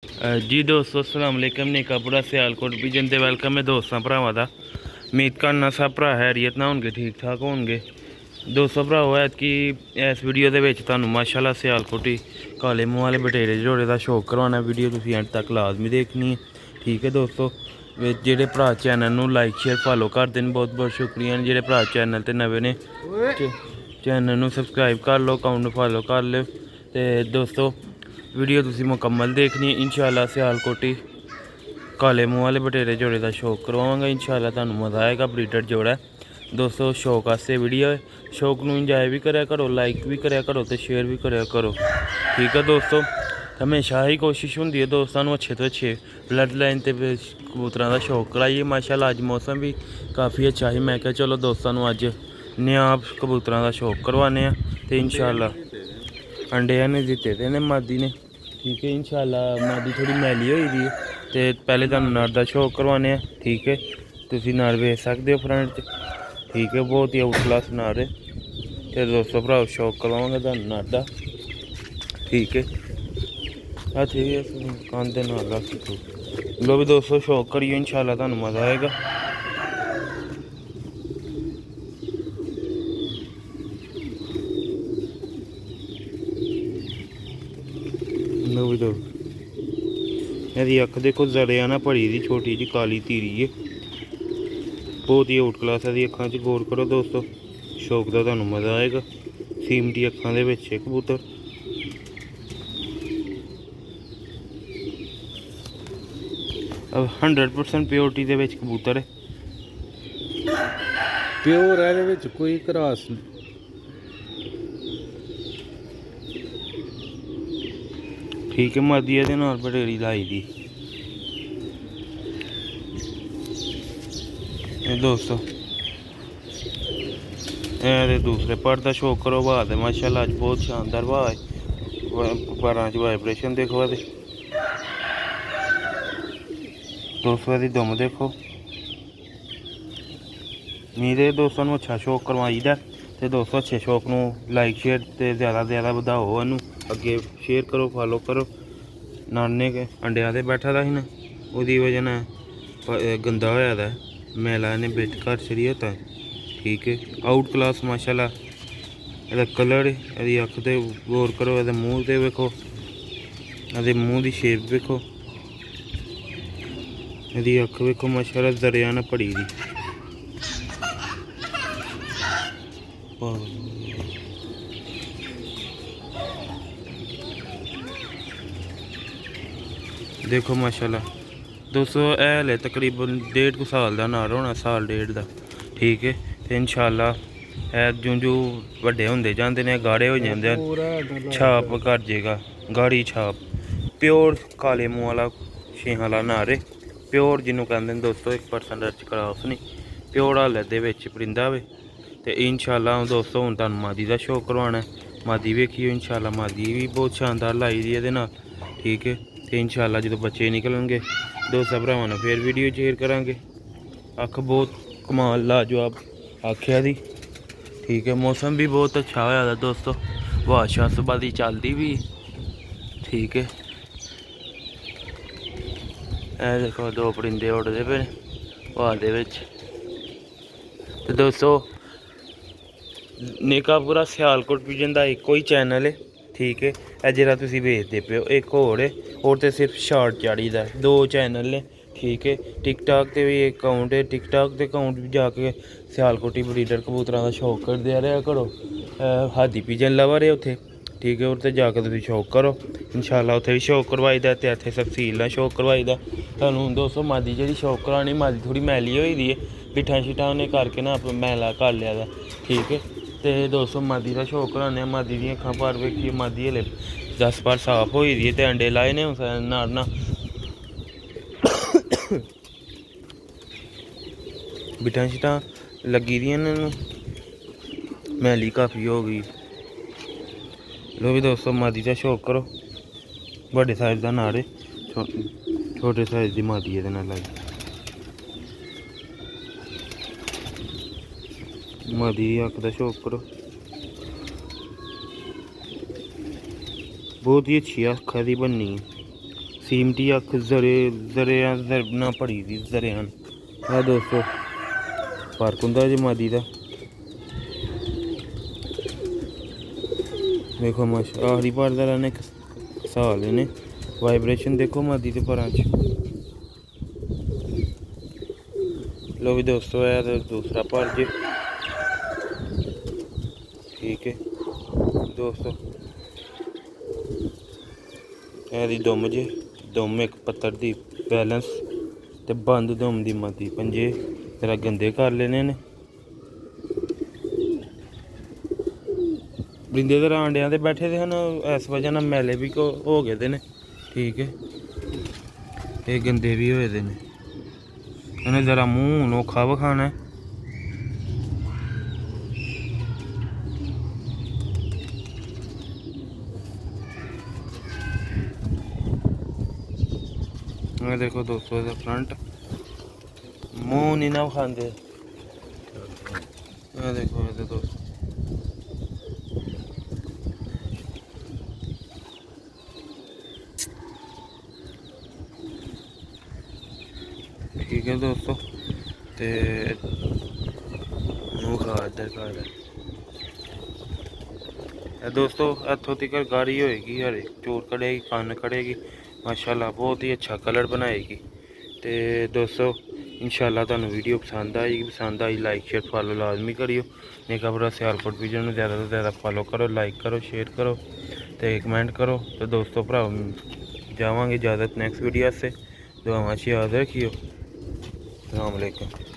जी दोस्तों अस्सलाम वालेकुम। नेकापुरा सियालकोट विजन ते वेलकम है दोस्तों भरावां दा। उम्मीद करना सब भरा हैरियत ना होंगे, ठीक ठाक होंगे। दोस्तों भराओ कि इस वीडियो दे विच तुहानूं माशाअल्लाह सियालकोटी काले मूंह वाले बटेरे जोड़े दा शौक करवाना। वीडियो तुसीं एंड तक लाजमी देखनी है, ठीक है दोस्तों। जेह्ड़े भरा चैनल नूं लाइक शेयर फॉलो करदे न बहुत बहुत शुक्रिया। जेह्ड़े भरा चैनल ते नवे ने चैनल नूं सबसक्राइब कर लो, अकाउंट फॉलो कर लो। ते दोस्तों वीडियो तुसीं मुकम्मल देखनी है। इंशाअल्लाह सियालकोटी काले मूंह वाले बटेरे जोड़े का शौक करवावांगा। इंशाअल्लाह तुहानूं मज़ा आएगा। ब्रीडर जोड़ा है दोस्तों, शौक आस्ते वीडियो है। शौक नूं इंजॉय भी करा करो, लाइक भी करा करो तो शेयर भी करा करो, ठीक है दोस्तों। हमेशा ही कोशिश होंदी है दोस्तां नूं अच्छे तो अच्छे ब्लड लाइन ते कबूतरां दा शौक कराइए। माशाअल्लाह अज मौसम भी काफ़ी अच्छा ही, मैं क्या चलो दोस्तां नूं अज नया कबूतरां दा शौक करवाने आ। ते इंशाअल्लाह अंडे ने दिते ते ने मादी ने, ठीक है। इंशाअल्लाह मादी थोड़ी मैली हुई दी है ते पहले तुहानूं नर दा शौक करवाने, ठीक है। तुसीं नर वेख सकदे हो फ्रंट च, ठीक है। बहुत ही आउट क्लास नर है। ते दोस्तों भराओ शौक करवावांगा तुहानूं नर दा, ठीक है। हत्थ भी कंध दे नाल रख लो भी दोस्तों, शौक करियो। इंशाअल्लाह तुहानूं मज़ा आएगा। लो भी दो ਇਹਦੀ ਅੱਖ देखो जड़िया ना भरी दी छोटी जी काली तीरी है, बहुत ही आउट क्लास है। अखां च गौर करो दोस्तों, शौक का तुहानूं मज़ा आएगा। सीमटी अखां दे विच कबूतर, 100% प्योरिटी दे विच कबूतर है, प्योर है विच कोई क्रास ठीक है। मादी एहदे नाल बटेरी लाई दी दोस्तों। ए दूसरे पर का शौक करो। हवा दे माशाअल्लाह अज बहुत शानदार हवा है। परां च वाइब्रेशन देखो एहदे दोस्तों, एहदी दुम देखो। उम्मीद है दोस्तों नूं अच्छा शौक करवाईदा। ते दोस्तों अच्छे शौक नूं लाइक शेयर ते ज़्यादा ज़्यादा वधाओ, इनू अगे शेयर करो फॉलो करो। नाने के अंडिया ते बैठा दा ही ना, ओहदी वजह ना गंदा होया दा मैला ने बिट घर छड़ी होता है, ठीक है। आउट क्लास माशाअल्लाह एहदा कलर, एहदी अख ते गौर करो, एहदे मूँह ते वेखो, एहदे मूँह दी शेप वेखो, एहदी अख वेखो माशाअल्लाह दरिया ना भरी दी। देखो माशाअल्लाह दोस्तों, ए हले तकरीबन 1.5 साल का नर होना, साल डेढ़ का, ठीक है। तो इंशाअल्लाह ए जूं जूं वड्डे होंदे जांदे ने गाढ़े हो जाते हैं, छाप कर जेगा गाढ़ी छाप। प्योर काले मूँह वाला छें वाला नर है, प्योर जिन्हों कहते हैं दोस्तों। 1% अर्च क्रॉस नहीं, प्योर हालत दे विच परिंदा वे। तो इंशाअल्लाह दोस्तों हुण तुहानूं मादी का शौक करवाना है। मादी वेखियो, इंशाअल्लाह मादी भी बहुत शानदार लाई दी एहदे नाल, ठीक है। तो इंशाअल्लाह जो बच्चे निकलणगे दोस्तों भरावां नाल फिर वीडियो शेयर करांगे। अख बहुत कमाल लाजवाब आखिया दी, ठीक है। मौसम भी बहुत अच्छा होया दा दोस्तों, हवा शा सुबह दी चलदी भी, ठीक है। ए देखो दो परिंदे उड़दे पे हवा दे विच। ते दोस्तों नेकापुरा सियालकोट विजन का एक ही चैनल है, ठीक है। ए जेह्ड़ा तुसीं वेखदे पे हो एक होर है, और तो सिर्फ शार्ट चाढ़ी दा, 2 चैनल ने, ठीक है। टिकटॉक ते भी एक अकाउंट है, टिकटॉक ते अकाउंट भी जाके सियालकोटी ब्रीडर कबूतरां दा शौक करदे रहा करो। हादी पिजन लवर है उत्थे, ठीक है। उत्थे जाके तुसीं शौक करो, इंशाअल्लाह उत्थे भी शौक करवाई दा ते इत्थे तफसील नाल शौक करवाई दा। तुहानूं दोस्तों मादी जेह्ड़ी शौक करानी, मादी थोड़ी मैली होई दी है, पिट्ठां शिट्ठां उन्हें करके ना मैला कर लिया दा, ठीक है। तो दोस्तों मादी का शौक कराने, मादी दी अखां पर वेखिए, मादी हले 10 बार साफ होई दी है ते अंडे लाए ने नर ना बिट्ठां शिट्ठां लगी दियां न, मैली काफ़ी हो गई। लो भी दोस्तों मादी का शौक करो। बड़े साइज का नर है, छोटे साइज की मादी एहदे नाल लाई। मादी अख का शौक करो। बहुत ही अच्छी अख दी बननी है, सीमटी अख जरे जरे ना पड़ी दी जरे हैं दोस्तों फर्क होंगे जी मादी का देखो माशा आखिरी पार का रहने साल इन्हें वाइब्रेशन देखो मादी के पर लो भी दोस्तों है तो दूसरा पर जी ठीक है दोस्तों यह दुम जी दुम एक पत्थर की बैलेंस ते बंद दुम की मती पंजे तेरा गंदे कर लेने ने बिंदे तो आंडिया ते बैठे दे हैं इस वजह ना मैले भी हो गए ने ठीक है ये गंदे भी होए दे ने इन्हें जरा मूँह नोखा विखाना है देखो दोस्तों इधर फ्रंट मुंह नहीं ना खाते देखो इधर दोस्तों ठीक है दोस्तों ते मुंह खा इधर खा दोस्तों इतों तक गाड़ी होएगी हर एक चोर कड़ेगी कान कड़ेगी माशाल्लाह बहुत ही अच्छा कलर बनाएगी तो दोस्तों इंशाल्लाह तुहानू वीडियो पसंद आएगी पसंद आई लाइक शेयर फॉलो लाजमी करियो नेका भरा सियालकोट विजन में ज़्यादा तो ज़्यादा फॉलो करो लाइक करो शेयर करो तो कमेंट करो तो दोस्तों भरा जावांगे इजाज़त नेक्स्ट वीडियो से दुआवां च याद रखियो अस्सलाम वालेकुम।